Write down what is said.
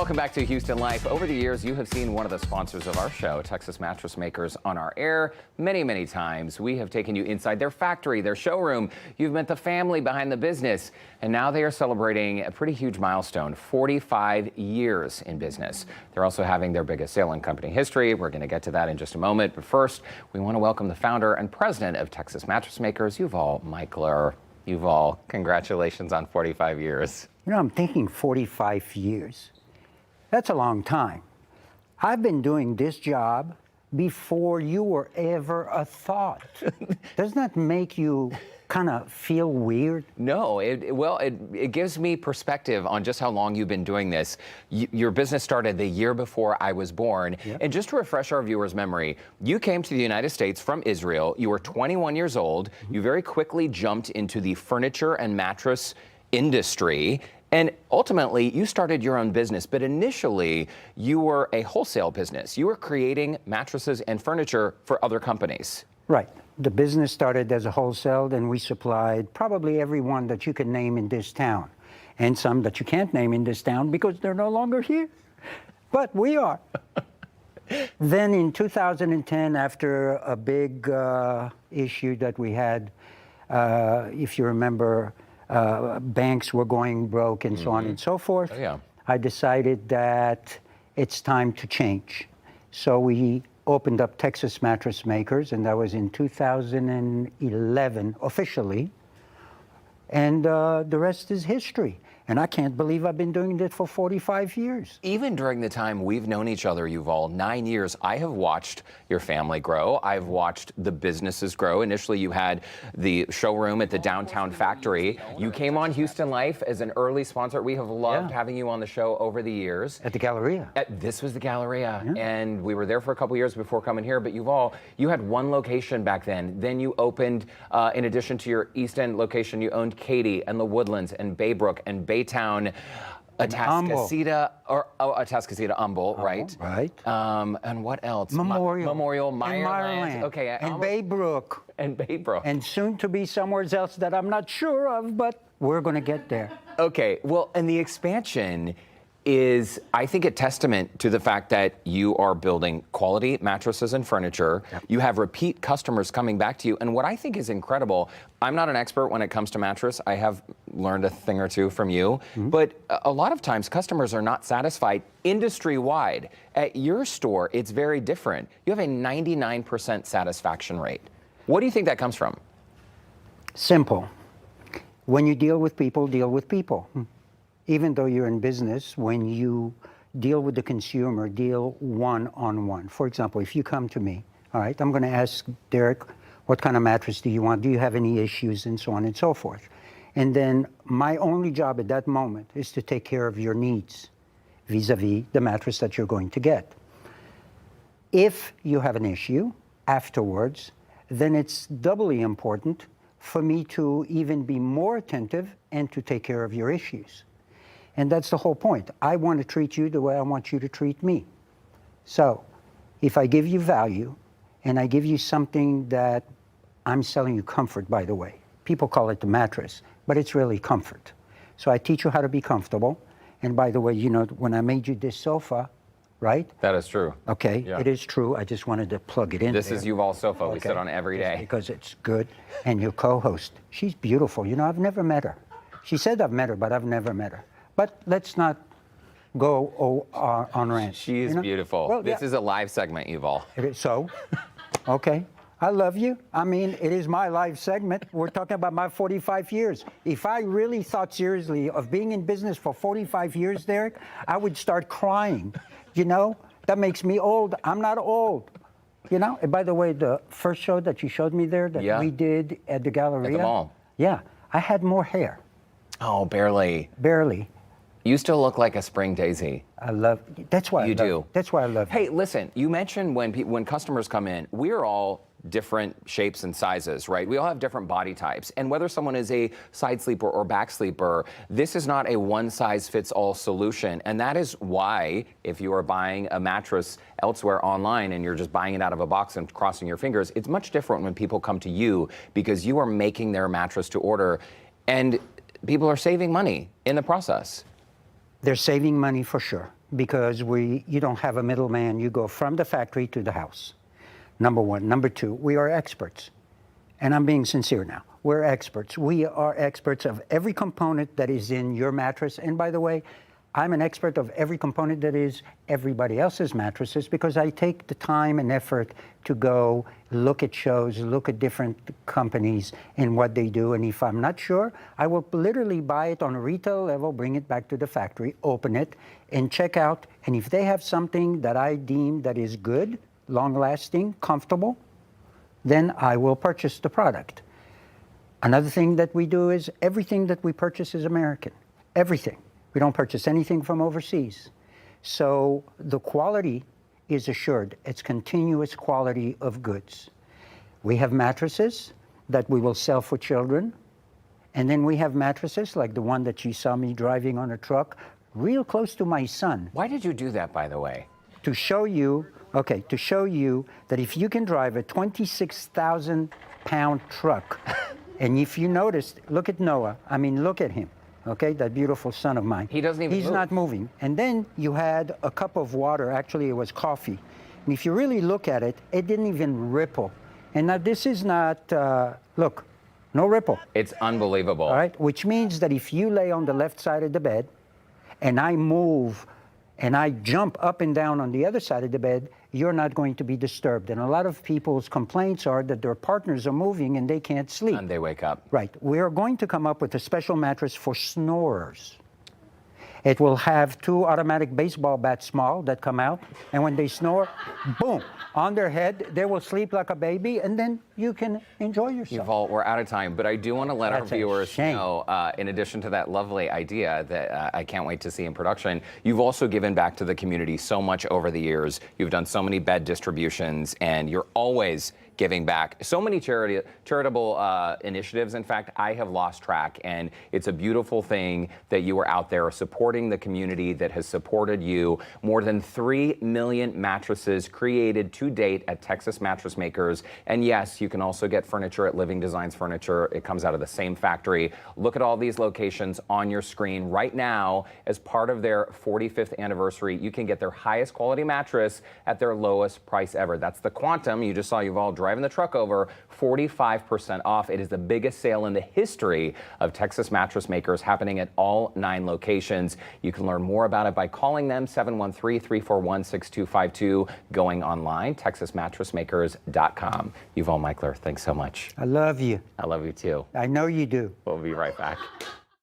Welcome back to Houston Life. Over the years, you have seen one of the sponsors of our show, Texas Mattress Makers, on our air many, many times. We have taken you inside their factory, their showroom. You've met the family behind the business. And now they are celebrating a pretty huge milestone, 45 years in business. They're also having their biggest sale in company history. We're going to get to that in just a moment. But first, we want to welcome the founder and president of Texas Mattress Makers, Yuval Michler. Yuval, congratulations on 45 years. You know, I'm thinking 45 years. That's a long time. I've been doing this job before you were ever a thought. Doesn't that make you kind of feel weird? No, it gives me perspective on just how long you've been doing this. Your business started the year before I was born. Yep. And just to refresh our viewers' memory, you came to the United States from Israel. You were 21 years old. Mm-hmm. You very quickly jumped into the furniture and mattress industry. And ultimately, you started your own business, but initially, you were a wholesale business. You were creating mattresses and furniture for other companies. Right. The business started as a wholesale, then we supplied probably everyone that you can name in this town, and some that you can't name in this town because they're no longer here. But we are. Then in 2010, after a big issue that we had, if you remember, banks were going broke and so on and so forth. Oh, yeah. I decided that it's time to change. So we opened up Texas Mattress Makers, and that was in 2011 officially. And the rest is history. And I can't believe I've been doing this for 45 years. Even during the time we've known each other, Yuval, 9 years, I have watched your family grow. I've watched the businesses grow. Initially, you had the showroom at the downtown factory. You came on Houston Life as an early sponsor. We have loved having you on the show over the years. At the Galleria. This was the Galleria. Yeah. And we were there for a couple years before coming here. But Yuval, you had one location back then. Then you opened, in addition to your East End location, you owned Katy and the Woodlands and Baybrook and Baytown, Atascocita, Humble, right? Right. And what else? Memorial, Meyerland. Okay. And Baybrook. And Baybrook. And soon to be somewhere else that I'm not sure of, but we're going to get there. Okay. Well, and the expansion is, I think, a testament to the fact that you are building quality mattresses and furniture. Yep. You have repeat customers coming back to you. And what I think is incredible, I'm not an expert when it comes to mattress. I have learned a thing or two from you. Mm-hmm. But a lot of times customers are not satisfied industry-wide. At your store, it's very different. You have a 99% satisfaction rate. What do you think that comes from? Simple. When you deal with people, deal with people. Even though you're in business, when you deal with the consumer, deal one-on-one. For example, if you come to me, all right, I'm going to ask Derek, what kind of mattress do you want? Do you have any issues? And so on and so forth. And then my only job at that moment is to take care of your needs vis-a-vis the mattress that you're going to get. If you have an issue afterwards, then it's doubly important for me to even be more attentive and to take care of your issues. And that's the whole point. I want to treat you the way I want you to treat me. So if I give you value and I give you something that I'm selling you comfort, by the way. People call it the mattress, but it's really comfort. So I teach you how to be comfortable. And by the way, you know, when I made you this sofa, right? That is true. Okay, yeah. It is true. I just wanted to plug it in. This is Yuval's sofa. Okay. We sit on every day. Because it's good. And your co-host, she's beautiful. You know, I've never met her. She said I've met her, but I've never met her. But let's not go on rant. She is beautiful. Well, this is a live segment, Yuval. It is so? Okay. I love you. I mean, it is my live segment. We're talking about my 45 years. If I really thought seriously of being in business for 45 years, Derek, I would start crying. You know, that makes me old. I'm not old. You know, and by the way, the first show that you showed me there that we did at the Galleria. At the mall. Yeah, I had more hair. Oh, barely. Barely. You still look like a spring daisy. I love, that's why you do. That's why I love you. Hey, listen, you mentioned when customers come in, we're all different shapes and sizes, right? We all have different body types. And whether someone is a side sleeper or back sleeper, this is not a one-size-fits-all solution. And that is why, if you are buying a mattress elsewhere online and you're just buying it out of a box and crossing your fingers, it's much different when people come to you because you are making their mattress to order. And people are saving money in the process. They're saving money for sure. because you don't have a middleman. You go from the factory to the house. Number one. Number two, we are experts. And I'm being sincere now. We're experts. We are experts of every component that is in your mattress. And by the way, I'm an expert of every component that is everybody else's mattresses because I take the time and effort to go look at shows, look at different companies and what they do. And if I'm not sure, I will literally buy it on a retail level, bring it back to the factory, open it, and check out. And if they have something that I deem that is good, long-lasting, comfortable, then I will purchase the product. Another thing that we do is everything that we purchase is American. Everything. We don't purchase anything from overseas. So the quality is assured. It's continuous quality of goods. We have mattresses that we will sell for children. And then we have mattresses like the one that you saw me driving on a truck, real close to my son. Why did you do that, by the way? To show you, okay, to show you that if you can drive a 26,000-pound truck, and if you noticed, look at Noah. I mean, look at him. Okay, that beautiful son of mine. He doesn't even He's move. not moving. And then you had a cup of water. Actually, it was coffee. And if you really look at it, it didn't even ripple. And now this is not, look, no ripple. It's unbelievable. All right, which means that if you lay on the left side of the bed and I move and I jump up and down on the other side of the bed, you're not going to be disturbed. And a lot of people's complaints are that their partners are moving and they can't sleep. And they wake up. Right. We are going to come up with a special mattress for snorers. It will have 2 automatic baseball bats small that come out, and when they snore, boom, on their head, they will sleep like a baby, and then you can enjoy yourself. Yuval, we're out of time, but I do want to let our That's a viewers shame. know, in addition to that lovely idea that I can't wait to see in production, you've also given back to the community so much over the years. You've done so many bed distributions, and you're always giving back. So many charitable initiatives. In fact, I have lost track, and it's a beautiful thing that you are out there supporting the community that has supported you. More than 3 million mattresses created to date at Texas Mattress Makers. And yes, you can also get furniture at Living Designs Furniture. It comes out of the same factory. Look at all these locations on your screen right now. As part of their 45th anniversary, you can get their highest quality mattress at their lowest price ever. That's the Quantum. You just saw Yuval driving the truck over, 45% off. It is the biggest sale in the history of Texas Mattress Makers, happening at all 9 locations. You can learn more about it by calling them 713-341-6252, going online, texasmattressmakers.com. Yuval Michler, thanks so much. I love you. I love you too. I know you do. We'll be right back.